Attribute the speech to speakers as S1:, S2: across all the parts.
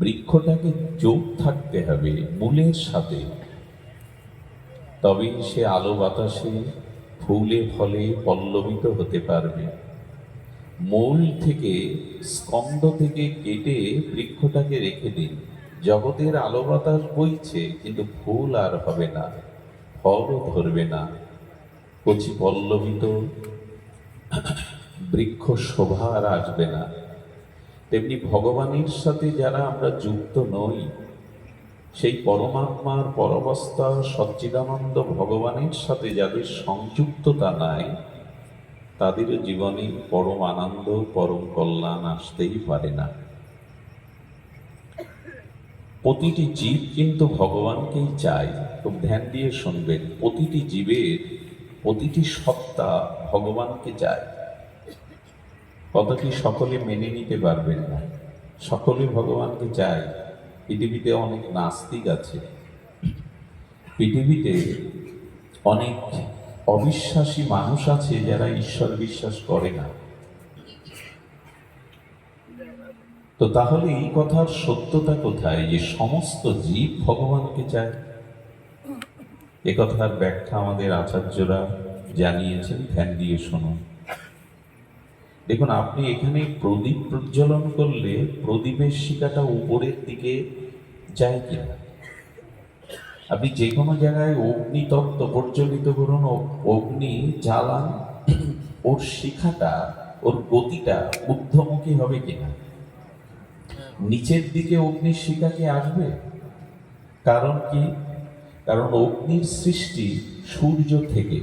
S1: বৃক্ষটাকে যোগ থাকতে হবে মূলের সাথে, তবেই সে আলো বাতাসে ফুলে ফলে পল্লবিত হতে পারবে। মূল থেকে, স্কন্দ থেকে কেটে বৃক্ষটাকে রেখে দিন, জগতের আলো বাতাস বইছে কিন্তু ফুল আর হবে না, ফলও ধরবে না, কচি পল্লবিত বৃক্ষ শোভা আর আসবে না। তেমনি ভগবানের সাথে যারা আমরা যুক্ত নই, সেই পরমাত্মার পরবস্থা সচ্চিদানন্দ ভগবানের সাথে যাদের সংযুক্ততা নাই, তাদের জীবনে পরম আনন্দ পরম কল্যাণ আসতেই পারে না। প্রতিটি জীব কিন্তু ভগবানকেই চায়। খুব ধ্যান দিয়ে শুনবেন, প্রতিটি জীবের প্রতিটি সত্তা ভগবানকে চায়। কথাটি সকলে মেনে নিতে পারবেন না, সকলে ভগবানকে চায়। পৃথিবীতে অনেক নাস্তিক আছে, পৃথিবীতে অনেক অবিশ্বাসী মানুষ আছে যারা ঈশ্বর বিশ্বাস করে না। তো তাহলে এই কথার সত্যতা কোথায় যে সমস্ত জীব ভগবানকে চায়? এ কথার ব্যাখ্যা আমাদের আচার্যরা জানিয়েছেন, ধ্যান দিয়ে শুনুন। দেখুন, আপনি এখানে প্রদীপ প্রজ্বলন করলে প্রদীপের শিখাটা উপরের দিকে যায় কিনা? আপনি যে কোনো জায়গায় অগ্নিতত্ত্ব প্রজ্বলিত করুন, অগ্নি জ্বালান, ওর শিখাটা, ওর গতিটা ঊর্ধ্বমুখী হবে কিনা? নিচের দিকে অগ্নির শিখা কি আসবে? কারণ কি? কারণ অগ্নির সৃষ্টি সূর্য থেকে,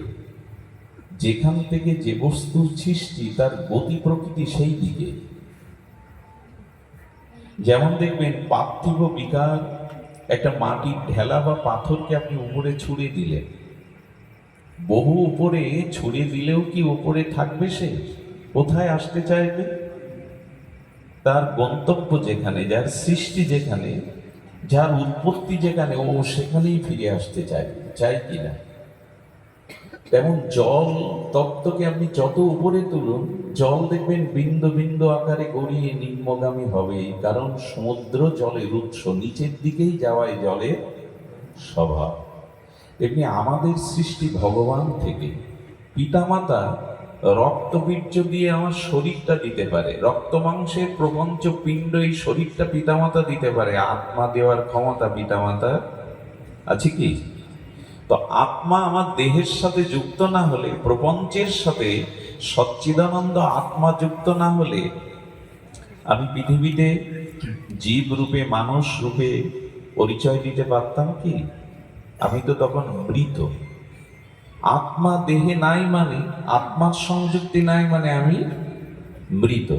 S1: যেখান থেকে যে বস্তুর সৃষ্টি তার গতি প্রকৃতি সেই দিকে। যেমন দেখবেন পার্থিব বিকার, একটা মাটির ঢেলা বা পাথরকে আপনি উপরে ছুঁড়ে দিলেন, বহু উপরে ছুঁড়ে দিলেও কি উপরে থাকবে? সে কোথায় আসতে চাইবে? তার গন্তব্য যেখানে, যার সৃষ্টি যেখানে, যার উৎপত্তি যেখানে, ও সেখানেই ফিরে আসতে চাই কিনা? তেমন জল তত্ত্বকে আপনি যত উপরে তুলুন, জল দেখবেন বিন্দু বিন্দু আকারে গড়িয়ে নিম্নগামী হবে, কারণ সমুদ্র জলের উৎস, নিচের দিকেই যাওয়ায় জলের স্বভাব। তেমনি আমাদের সৃষ্টি ভগবান থেকে। পিতামাতা রক্তবীর্য দিয়ে আমার শরীরটা দিতে পারে, রক্ত মাংসের প্রপঞ্চ পিণ্ড এই শরীরটা পিতামাতা দিতে পারে, আত্মা দেওয়ার ক্ষমতা পিতামাতা আছে কি? তো আত্মা আমার দেহের সাথে যুক্ত না হলে, প্রপঞ্চের সাথে সচ্চিদানন্দ আত্মা যুক্ত না হলে, আমি পৃথিবীতে জীব রূপে, মানুষ রূপে পরিচয় দিতে পারতাম কি? আমি তো তখন মৃত। আত্মা দেহে নাই মানে, আত্মার সংযুক্তি নাই মানে আমি মৃত।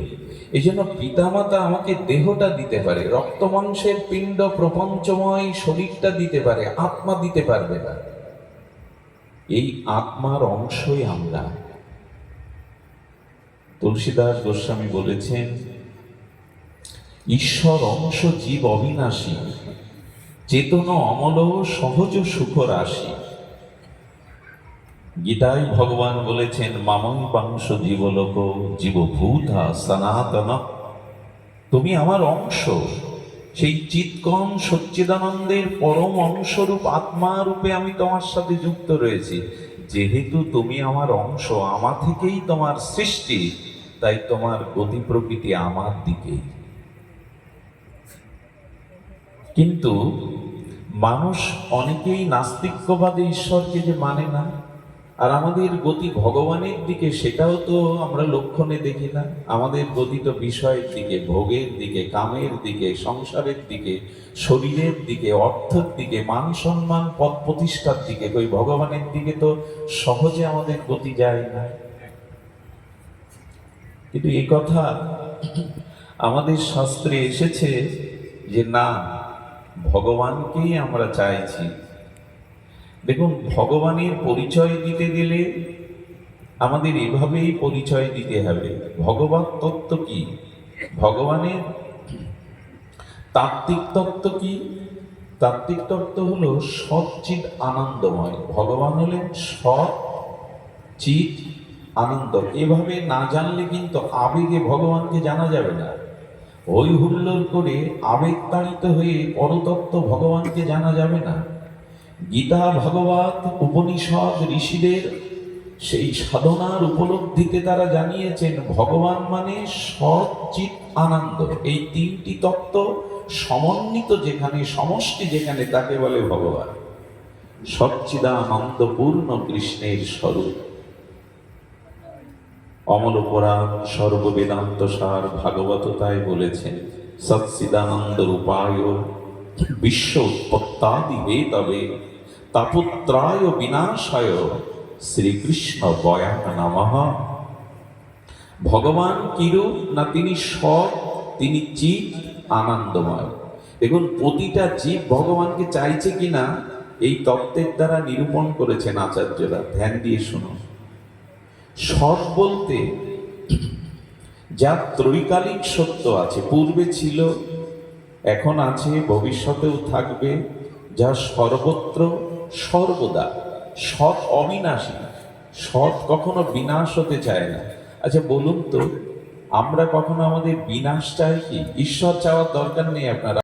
S1: এই জন্য পিতামাতা আমাকে দেহটা দিতে পারে, রক্ত মাংসের পিণ্ড প্রপঞ্চময় শরীরটা দিতে পারে, আত্মা দিতে পারবে না। এই আত্মার অংশই আমরা। তুলসীদাস গোস্বামী বলেছেন, ঈশ্বর অংশ জীব অবিনাশী, চেতন অমল সহজ সুখ রাশি। গীতায় ভগবান বলেছেন, মামই পাংশ জীবলোক জীবভূতা সনাতন। তুমি আমার অংশ, সেই চিৎকণ সচ্চিদানন্দের পরম অংশরূপ আত্মা রূপে আমি তোমার সাথে যুক্ত রয়েছি। যেহেতু তুমি আমার অংশ, আমার থেকেই তোমার সৃষ্টি, তাই তোমার গতি প্রকৃতি আমার দিকে। কিন্তু মানুষ অনেকেই নাস্তিক্যবাদী ঈশ্বরকে যে মানে না, আর আমাদের গতি ভগবানের দিকে, সেটাও তো আমরা লক্ষণে দেখি না। আমাদের গতি তো বিষয়ের দিকে, ভোগের দিকে, কামের দিকে, সংসারের দিকে, শরীরের দিকে, অর্থের দিকে, মান সম্মান পদ প্রতিষ্ঠার দিকে। ওই ভগবানের দিকে তো সহজে আমাদের গতি যায় না। কিন্তু এই কথা আমাদের শাস্ত্রে এসেছে যে না, ভগবানকেই আমরা চাইছি। দেখুন, ভগবানের পরিচয় দিতে গেলে আমাদের এভাবেই পরিচয় দিতে হবে। ভগবত তত্ত্ব কি? ভগবানের তাত্ত্বিক তত্ত্ব কি? তাত্ত্বিক তত্ত্ব হলো সচ্চিৎ আনন্দময়। ভগবান হলেন সচ্চিৎ আনন্দ। এভাবে না জানলে কিন্তু আবেগে ভগবানকে জানা যাবে না। হই হুল্লোড় করে আবেগতাড়িত হয়ে পরতত্ত্ব ভগবানকে জানা যাবে না। গীতা, ভাগবত, উপনিষদ, ঋষিদের সেই সাধনার উপলব্ধিতে তারা জানিয়েছেন ভগবান মানে সৎ চিৎ আনন্দ। এই তিনটি তত্ত্ব সমন্বিত যেখানে, সমষ্টি যেখানে, তাকে বলে ভগবান। সচ্চিদানন্দপূর্ণ কৃষ্ণের স্বরূপ। অমল পুরাণ সর্ববেদান্ত সার ভাগবত তাই বলেছেন, সচ্চিদানন্দ রূপায় বিশ্ব উৎপত্তাদি হেতবে তাপত্রায় বিনাশায় শ্রীকৃষ্ণ বয়ান নমঃ। ভগবান কিরূপ না, তিনি সৎ, তিনি চিৎ আনন্দময়। দেখুন প্রতিটা জীব ভগবানকে চাইছে কিনা এই তত্ত্বের দ্বারা নিরূপণ করেছেন আচার্যরা। ধ্যান দিয়ে শুনুন। সৎ বলতে যা ত্রৈকালিক সত্য আছে, পূর্বে ছিল, এখন আছে, ভবিষ্যতেও থাকবে, যা সর্বত্র সর্বদা। সৎ অবিনাশী, সৎ কখনো বিনাশ হতে চায় না। আচ্ছা বলুন তো, আমরা কখনো আমাদের বিনাশ চাই কি? ঈশ্বর চাওয়ার দরকার নেই আপনার।